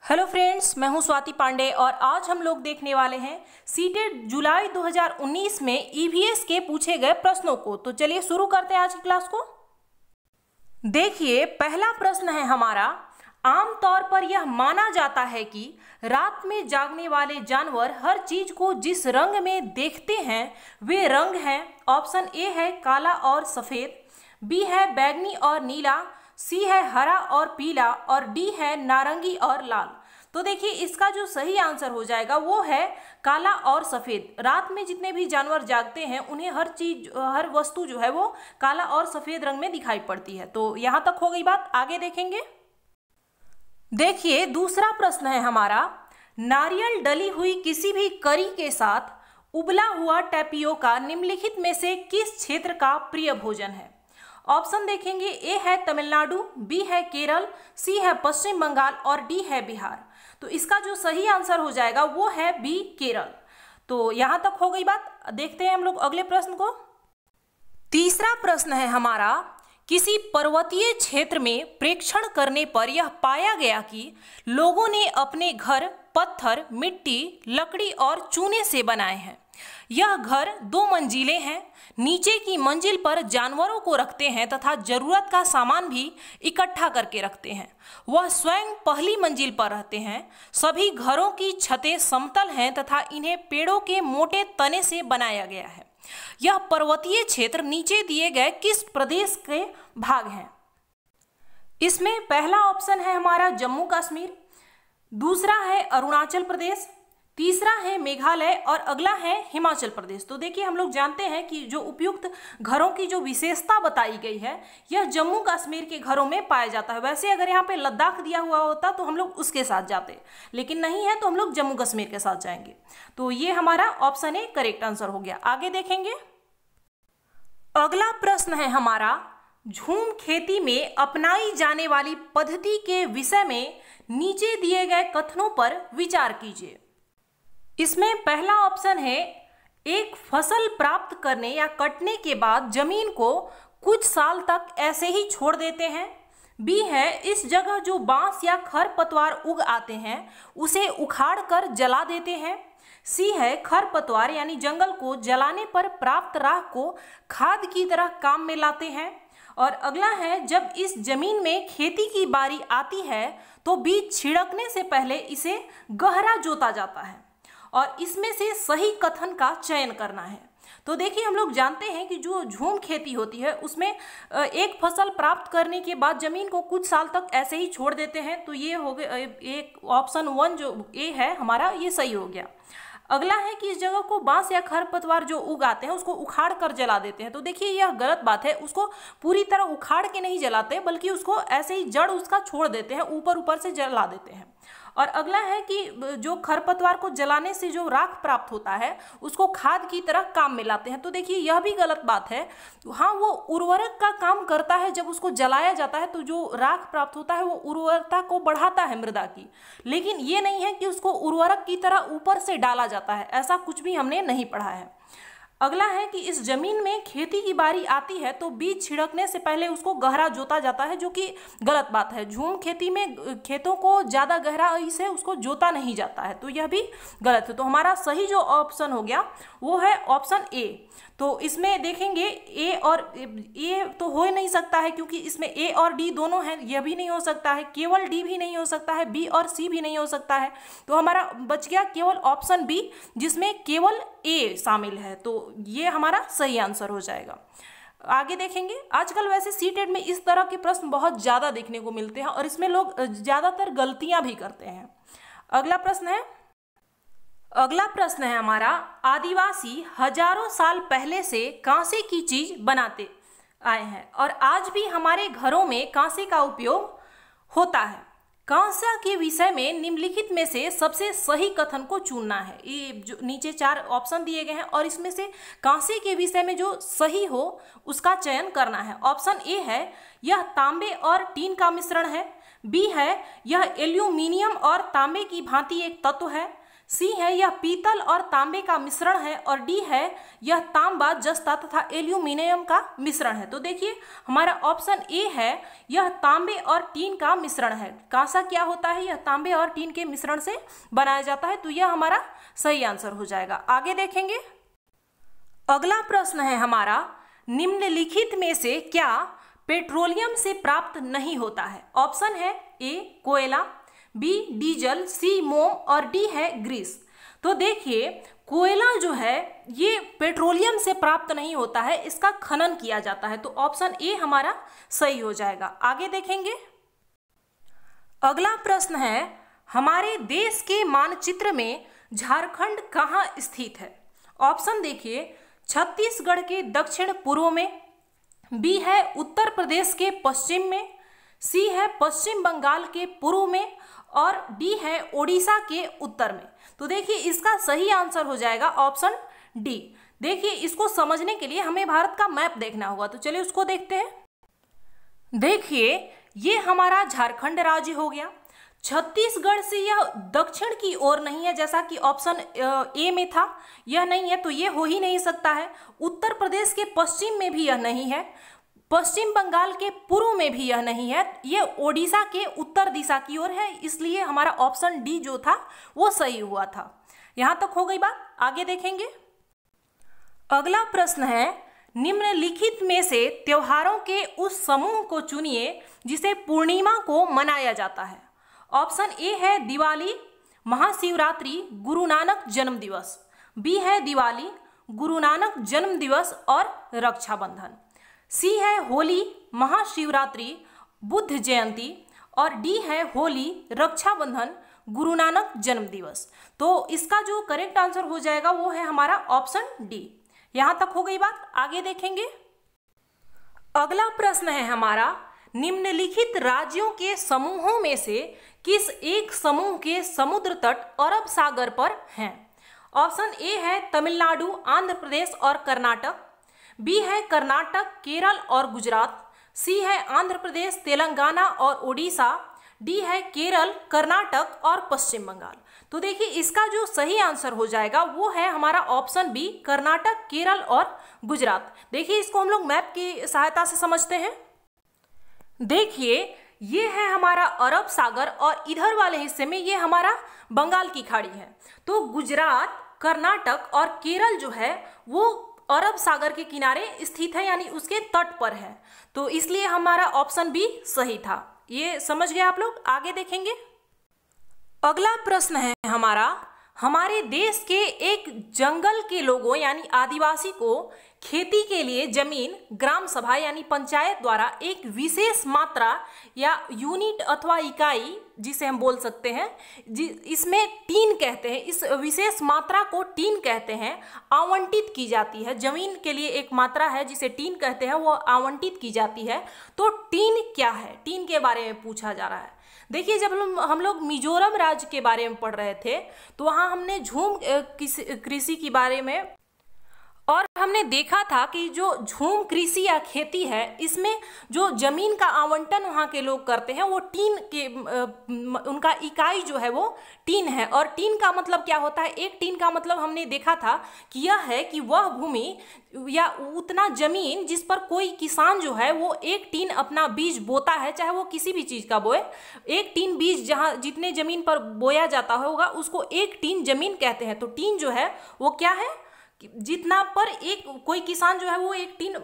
Hello friends, मैं हूं स्वाति पांडे और आज हम लोग देखने वाले हैं सीटेट जुलाई 2019 में ईवीएस के पूछे गए प्रश्नों को। तो चलिए शुरू करते हैं आज की क्लास को। देखिए, पहला प्रश्न है हमारा, आमतौर पर यह माना जाता है कि रात में जागने वाले जानवर हर चीज को जिस रंग में देखते हैं वे रंग हैं। ऑप्शन ए है काला और सफेद, बी है बैगनी और नीला, सी है हरा और पीला और डी है नारंगी और लाल। तो देखिए, इसका जो सही आंसर हो जाएगा वो है काला और सफेद। रात में जितने भी जानवर जागते हैं उन्हें हर वस्तु जो है वो काला और सफेद रंग में दिखाई पड़ती है। तो यहां तक हो गई बात, आगे देखेंगे। देखिए, दूसरा प्रश्न है हमारा, नारियल डली हुई किसी भी करी के साथ उबला हुआ टैपियोका निम्नलिखित में से किस क्षेत्र का प्रिय भोजन है। ऑप्शन देखेंगे, ए है तमिलनाडु, बी है केरल, सी है पश्चिम बंगाल और डी है बिहार। तो इसका जो सही आंसर हो जाएगा वो है बी केरल। तो यहां तक हो गई बात, देखते हैं हम लोग अगले प्रश्न को। तीसरा प्रश्न है हमारा, किसी पर्वतीय क्षेत्र में प्रेक्षण करने पर यह पाया गया कि लोगों ने अपने घर पत्थर, मिट्टी, लकड़ी और चूने से बनाए हैं। यह घर 2 मंजिले हैं। नीचे की मंजिल पर जानवरों को रखते हैं तथा जरूरत का सामान भी इकट्ठा करके रखते हैं। वह स्वयं पहली मंजिल पर रहते हैं। सभी घरों की छतें समतल हैं तथा इन्हें पेड़ों के मोटे तने से बनाया गया है। यह पर्वतीय क्षेत्र नीचे दिए गए किस प्रदेश के भाग हैं। इसमें पहला ऑप्शन है हमारा जम्मू कश्मीर, दूसरा है अरुणाचल प्रदेश, तीसरा है मेघालय और अगला है हिमाचल प्रदेश। तो देखिए, हम लोग जानते हैं कि जो उपयुक्त घरों की जो विशेषता बताई गई है यह जम्मू कश्मीर के घरों में पाया जाता है। वैसे अगर यहाँ पे लद्दाख दिया हुआ होता तो हम लोग उसके साथ जाते, लेकिन नहीं है तो हम लोग जम्मू कश्मीर के साथ जाएंगे। तो ये हमारा ऑप्शन ए करेक्ट आंसर हो गया। आगे देखेंगे। अगला प्रश्न है हमारा, झूम खेती में अपनाई जाने वाली पद्धति के विषय में नीचे दिए गए कथनों पर विचार कीजिए। इसमें पहला ऑप्शन है, एक फसल प्राप्त करने या कटने के बाद जमीन को कुछ साल तक ऐसे ही छोड़ देते हैं। बी है, इस जगह जो बांस या खरपतवार उग आते हैं उसे उखाड़ कर जला देते हैं। सी है, खरपतवार यानी जंगल को जलाने पर प्राप्त राख को खाद की तरह काम में लाते हैं। और अगला है, जब इस जमीन में खेती की बारी आती है तो बीज छिड़कने से पहले इसे गहरा जोता जाता है। और इसमें से सही कथन का चयन करना है। तो देखिए, हम लोग जानते हैं कि जो झूम खेती होती है उसमें एक फसल प्राप्त करने के बाद जमीन को कुछ साल तक ऐसे ही छोड़ देते हैं। तो ये हो गया एक ऑप्शन 1 जो ए है हमारा, ये सही हो गया। अगला है कि इस जगह को बांस या खरपतवार जो उगाते हैं उसको उखाड़ कर जला देते हैं। तो देखिए, यह गलत बात है। उसको पूरी तरह उखाड़ के नहीं जलाते बल्कि उसको ऐसे ही जड़ उसका छोड़ देते हैं, ऊपर ऊपर से जला देते हैं। और अगला है कि जो खरपतवार को जलाने से जो राख प्राप्त होता है उसको खाद की तरह काम में लाते हैं। तो देखिए, यह भी गलत बात है। हाँ, वो उर्वरक का काम करता है। जब उसको जलाया जाता है तो जो राख प्राप्त होता है वो उर्वरता को बढ़ाता है मृदा की, लेकिन ये नहीं है कि उसको उर्वरक की तरह ऊपर से डाला जाता है। ऐसा कुछ भी हमने नहीं पढ़ा है। अगला है कि इस जमीन में खेती की बारी आती है तो बीज छिड़कने से पहले उसको गहरा जोता जाता है, जो कि गलत बात है। झूम खेती में खेतों को ज़्यादा गहराई से उसको जोता नहीं जाता है, तो यह भी गलत है। तो हमारा सही जो ऑप्शन हो गया वो है ऑप्शन ए। तो इसमें देखेंगे ए और ए तो हो ही नहीं सकता है क्योंकि इसमें ए और डी दोनों हैं, यह भी नहीं हो सकता है। केवल डी भी नहीं हो सकता है, बी और सी भी नहीं हो सकता है। तो हमारा बच गया केवल ऑप्शन बी जिसमें केवल ए शामिल है। तो ये हमारा सही आंसर हो जाएगा। आगे देखेंगे। आजकल वैसे सीटेट में इस तरह के प्रश्न बहुत ज़्यादा देखने को मिलते हैं और इसमें लोग ज़्यादातर गलतियां भी करते हैं। अगला प्रश्न है हमारा, आदिवासी हजारों साल पहले से कांसे की चीज बनाते आए हैं और आज भी हमारे घरों में कांसे का उपयोग होता है। कांसा के विषय में निम्नलिखित में से सबसे सही कथन को चुनना है। ये जो नीचे 4 ऑप्शन दिए गए हैं और इसमें से कांसे के विषय में जो सही हो उसका चयन करना है। ऑप्शन ए है, यह तांबे और टीन का मिश्रण है। बी है, यह एल्यूमिनियम और तांबे की भांति एक तत्व है। सी है यह पीतल और तांबे का मिश्रण है, और डी है यह तांबा, जस्ता तथा एल्यूमिनियम का मिश्रण है। तो देखिए हमारा ऑप्शन ए है यह तांबे और टीन का मिश्रण है। कांसा क्या होता है? यह तांबे और टीन के मिश्रण से बनाया जाता है। तो यह हमारा सही आंसर हो जाएगा। आगे देखेंगे, अगला प्रश्न है हमारा, निम्नलिखित में से क्या पेट्रोलियम से प्राप्त नहीं होता है? ऑप्शन है ए कोयला, बी डीजल, सी मोम और डी है ग्रीस। तो देखिए कोयला जो है ये पेट्रोलियम से प्राप्त नहीं होता है, इसका खनन किया जाता है। तो ऑप्शन ए हमारा सही हो जाएगा। आगे देखेंगे, अगला प्रश्न है, हमारे देश के मानचित्र में झारखंड कहाँ स्थित है? ऑप्शन देखिए, छत्तीसगढ़ के दक्षिण पूर्व में, बी है उत्तर प्रदेश के पश्चिम में, सी है पश्चिम बंगाल के पूर्व में और डी है ओडिशा के उत्तर में। तो देखिए इसका सही आंसर हो जाएगा ऑप्शन डी। देखिए इसको समझने के लिए हमें भारत का मैप देखना होगा। तो चलिए उसको देखते हैं। देखिए ये हमारा झारखंड राज्य हो गया। छत्तीसगढ़ से यह दक्षिण की ओर नहीं है, जैसा कि ऑप्शन ए में था, यह नहीं है, तो ये हो ही नहीं सकता है। उत्तर प्रदेश के पश्चिम में भी यह नहीं है, पश्चिम बंगाल के पूर्व में भी यह नहीं है, ये ओडिशा के उत्तर दिशा की ओर है, इसलिए हमारा ऑप्शन डी जो था वो सही हुआ था। यहां तक हो गई बात। आगे देखेंगे, अगला प्रश्न है, निम्नलिखित में से त्योहारों के उस समूह को चुनिए जिसे पूर्णिमा को मनाया जाता है। ऑप्शन ए है दिवाली, महाशिवरात्रि, गुरु नानक जन्म दिवस, बी है दिवाली, गुरु नानक जन्म दिवस और रक्षाबंधन, सी है होली, महाशिवरात्रि, बुद्ध जयंती और डी है होली, रक्षाबंधन, गुरु नानक जन्म दिवस। तो इसका जो करेक्ट आंसर हो जाएगा वो है हमारा ऑप्शन डी। यहां तक हो गई बात। आगे देखेंगे, अगला प्रश्न है हमारा, निम्नलिखित राज्यों के समूहों में से किस एक समूह के समुद्र तट अरब सागर पर हैं? ऑप्शन ए है तमिलनाडु, आंध्र प्रदेश और कर्नाटक, बी है कर्नाटक, केरल और गुजरात, सी है आंध्र प्रदेश, तेलंगाना और ओडिशा, डी है केरल, कर्नाटक और पश्चिम बंगाल। तो देखिए इसका जो सही आंसर हो जाएगा वो है हमारा ऑप्शन बी, कर्नाटक, केरल और गुजरात। देखिए इसको हम लोग मैप की सहायता से समझते हैं। देखिए ये है हमारा अरब सागर और इधर वाले हिस्से में ये हमारा बंगाल की खाड़ी है। तो गुजरात, कर्नाटक और केरल जो है वो अरब सागर के किनारे स्थित है, यानी उसके तट पर है। तो इसलिए हमारा ऑप्शन बी सही था। ये समझ गए आप लोग। आगे देखेंगे, अगला प्रश्न है हमारा, हमारे देश के एक जंगल के लोगों यानी आदिवासी को खेती के लिए जमीन ग्राम सभा यानी पंचायत द्वारा एक विशेष मात्रा या यूनिट अथवा इकाई, जिसे हम बोल सकते हैं, इसमें टीन कहते हैं, इस विशेष मात्रा को टीन कहते हैं, आवंटित की जाती है। जमीन के लिए एक मात्रा है जिसे टीन कहते हैं, वो आवंटित की जाती है। तो टीन क्या है? टीन के बारे में पूछा जा रहा है। देखिए जब हम लोग मिजोरम राज्य के बारे में पढ़ रहे थे तो वहाँ हमने झूम कृषि के बारे में और हमने देखा था कि जो झूम कृषि या खेती है इसमें जो जमीन का आवंटन वहाँ के लोग करते हैं वो टीन के उनका इकाई जो है वो टीन है। और टीन का मतलब क्या होता है? एक टीन का मतलब हमने देखा था कि यह है कि वह भूमि या उतना जमीन जिस पर कोई किसान जो है वो एक टीन अपना बीज बोता है, चाहे वो किसी भी चीज़ का बोए। एक टीन बीज जहाँ जितने जमीन पर बोया जाता होगा उसको एक टीन जमीन कहते हैं। तो टीन जो है वो क्या है? जितना पर एक कोई किसान जो है वो एक टीन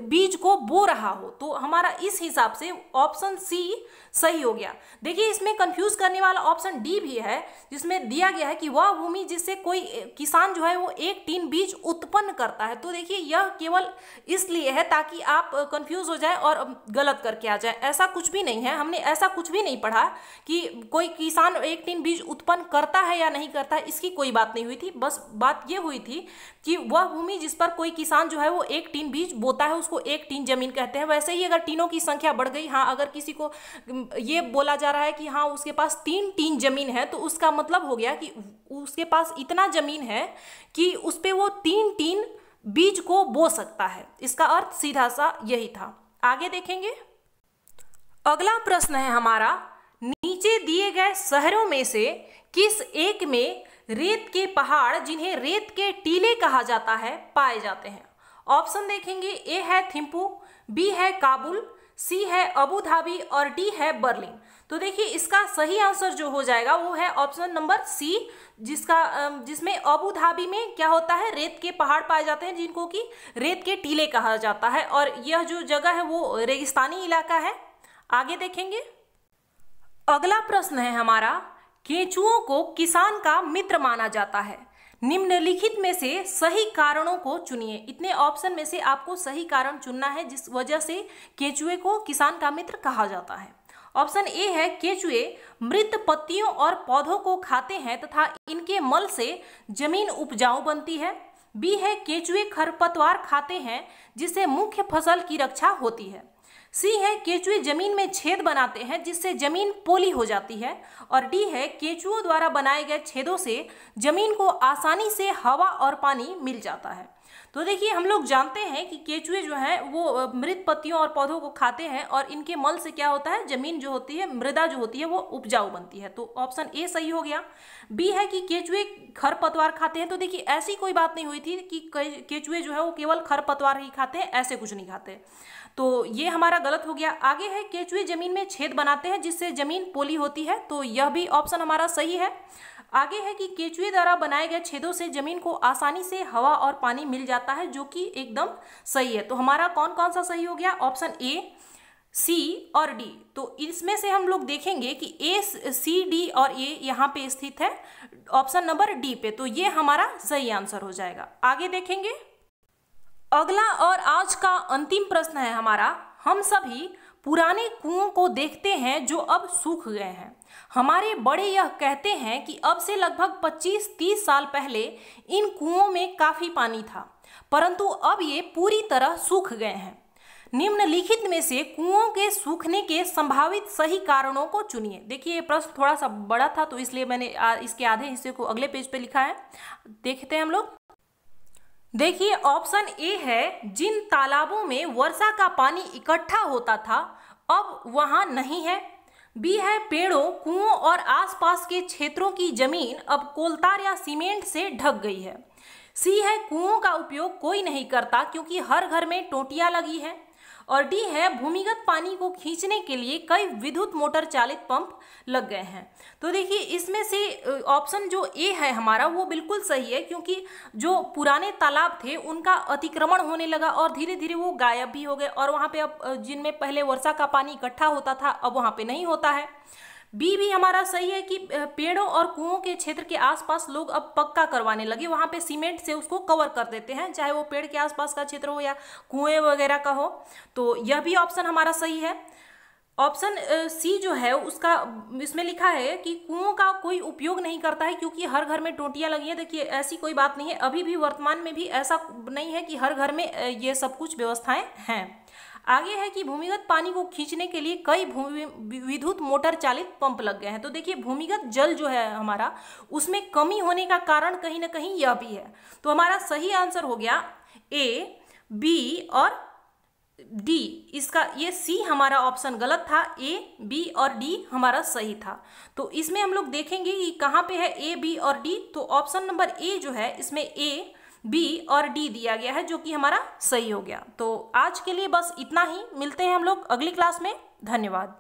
बीज को बो रहा हो। तो हमारा इस हिसाब से ऑप्शन सी सही हो गया। देखिए इसमें कंफ्यूज करने वाला ऑप्शन डी भी है, जिसमें दिया गया है कि वह भूमि जिससे कोई किसान जो है वो एक टीन बीज उत्पन्न करता है। तो देखिए यह केवल इसलिए है ताकि आप कंफ्यूज हो जाए और गलत करके आ जाए। ऐसा कुछ भी नहीं है, हमने ऐसा कुछ भी नहीं पढ़ा कि कोई किसान एक टीन बीज उत्पन्न करता है या नहीं करता है, इसकी कोई बात नहीं हुई थी। बस बात ये हुई थी कि वह भूमि जिस पर कोई किसान जो है वो एक टीन बीज बोता है उसको एक टीन जमीन कहते हैं। वैसे ही अगर टीनों की संख्या बढ़ गई, हाँ अगर किसी को ये बोला जा रहा है कि हाँ उसके पास 3 टीन जमीन है, तो उसका मतलब हो गया कि उसके पास इतना जमीन है कि उस पे वो 3 टीन बीज को बो सकता है। इसका अर्थ सीधा सा यही था। आगे देखेंगे, अगला प्रश्न है हमारा, नीचे दिए गए शहरों में से किस एक में रेत के पहाड़ जिन्हें रेत के टीले कहा जाता है पाए जाते हैं? ऑप्शन देखेंगे, ए है थिम्पू, बी है काबुल, सी है अबू धाबी और डी है बर्लिन। तो देखिए इसका सही आंसर जो हो जाएगा वो है ऑप्शन नंबर सी, जिसमें अबू धाबी में क्या होता है, रेत के पहाड़ पाए जाते हैं जिनको कि रेत के टीले कहा जाता है, और यह जो जगह है वो रेगिस्तानी इलाका है। आगे देखेंगे, अगला प्रश्न है हमारा, केंचुओं को किसान का मित्र माना जाता है, निम्नलिखित में से सही कारणों को चुनिए। इतने ऑप्शन में से आपको सही कारण चुनना है जिस वजह से केंचुए को किसान का मित्र कहा जाता है। ऑप्शन ए है, केंचुए मृत पत्तियों और पौधों को खाते हैं तथा इनके मल से जमीन उपजाऊ बनती है। बी है, केंचुए खरपतवार खाते हैं जिससे मुख्य फसल की रक्षा होती है। सी है, केंचुए जमीन में छेद बनाते हैं जिससे जमीन पोली हो जाती है। और डी है, केंचुओं द्वारा बनाए गए छेदों से जमीन को आसानी से हवा और पानी मिल जाता है। तो देखिए हम लोग जानते हैं कि केंचुए जो है वो मृत पत्तियों और पौधों को खाते हैं और इनके मल से क्या होता है, जमीन जो होती है, मृदा जो होती है वो उपजाऊ बनती है। तो ऑप्शन ए सही हो गया। बी है कि केंचुए खरपतवार खाते हैं। तो देखिए ऐसी कोई बात नहीं हुई थी कि केंचुए जो है वो केवल खरपतवार ही खाते हैं, ऐसे कुछ नहीं खाते। तो ये हमारा गलत हो गया। आगे है, केंचुए जमीन में छेद बनाते हैं जिससे जमीन पोली होती है। तो यह भी ऑप्शन हमारा सही है। आगे है कि केंचुए द्वारा बनाए गए छेदों से जमीन को आसानी से हवा और पानी मिल जाता है, जो कि एकदम सही है। तो हमारा कौन कौन सा सही हो गया? ऑप्शन ए, सी और डी। तो इसमें से हम लोग देखेंगे कि ए, सी, डी और ए यहाँ पे स्थित है ऑप्शन नंबर डी पे। तो ये हमारा सही आंसर हो जाएगा। आगे देखेंगे, अगला और आज का अंतिम प्रश्न है हमारा, हम सभी पुराने कुओं को देखते हैं जो अब सूख गए हैं। हमारे बड़े यह कहते हैं कि अब से लगभग 25-30 साल पहले इन कुओं में काफी पानी था, परंतु अब ये पूरी तरह सूख गए हैं। निम्नलिखित में से कुओं के सूखने के संभावित सही कारणों को चुनिए। देखिए ये प्रश्न थोड़ा सा बड़ा था तो इसलिए मैंने इसके आधे हिस्से को अगले पेज पे लिखा है। देखते हैं हम लोग। देखिए ऑप्शन ए है, जिन तालाबों में वर्षा का पानी इकट्ठा होता था अब वहां नहीं है। बी है, पेड़ों, कुओं और आसपास के क्षेत्रों की जमीन अब कोलतार या सीमेंट से ढक गई है। सी है, कुओं का उपयोग कोई नहीं करता क्योंकि हर घर में टोंटियां लगी है। और डी है, भूमिगत पानी को खींचने के लिए कई विद्युत मोटर चालित पंप लग गए हैं। तो देखिए इसमें से ऑप्शन जो ए है हमारा वो बिल्कुल सही है, क्योंकि जो पुराने तालाब थे उनका अतिक्रमण होने लगा और धीरे धीरे वो गायब भी हो गए, और वहाँ पे अब जिनमें पहले वर्षा का पानी इकट्ठा होता था अब वहाँ पे नहीं होता है। बी भी हमारा सही है कि पेड़ों और कुओं के क्षेत्र के आसपास लोग अब पक्का करवाने लगे, वहाँ पे सीमेंट से उसको कवर कर देते हैं, चाहे वो पेड़ के आसपास का क्षेत्र हो या कुएं वगैरह का हो। तो यह भी ऑप्शन हमारा सही है। ऑप्शन सी जो है उसका इसमें लिखा है कि कुओं का कोई उपयोग नहीं करता है क्योंकि हर घर में टोंटियां लगी हैं। देखिए ऐसी कोई बात नहीं है, अभी भी वर्तमान में भी ऐसा नहीं है कि हर घर में ये सब कुछ व्यवस्थाएं हैं। आगे है कि भूमिगत पानी को खींचने के लिए कई विद्युत मोटर चालित पंप लग गए हैं। तो देखिए भूमिगत जल जो है हमारा उसमें कमी होने का कारण कहीं ना कहीं यह भी है। तो हमारा सही आंसर हो गया ए, बी और डी। इसका ये सी हमारा ऑप्शन गलत था, ए, बी और डी हमारा सही था। तो इसमें हम लोग देखेंगे कि कहाँ पे है ए, बी और डी। तो ऑप्शन नंबर ए जो है इसमें ए, बी और डी दिया गया है, जो कि हमारा सही हो गया। तो आज के लिए बस इतना ही, मिलते हैं हम लोग अगली क्लास में। धन्यवाद।